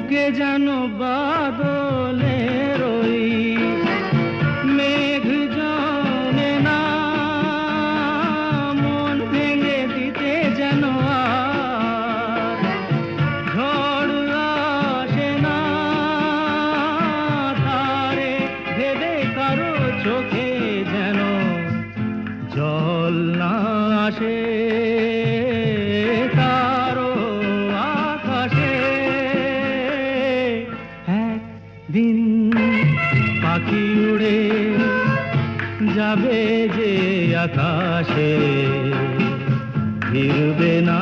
বুকে যেন বাদলের ওই মেঘ জমে না, মন ভেঙে দিতে যেন আর ঝড় আসে না, তারে ভেবে কারো চোখে যেন জল না আসে, কারো আকাশে একদিন পাখি উড়ে যাবে যে আকাশে, ফিরবে না।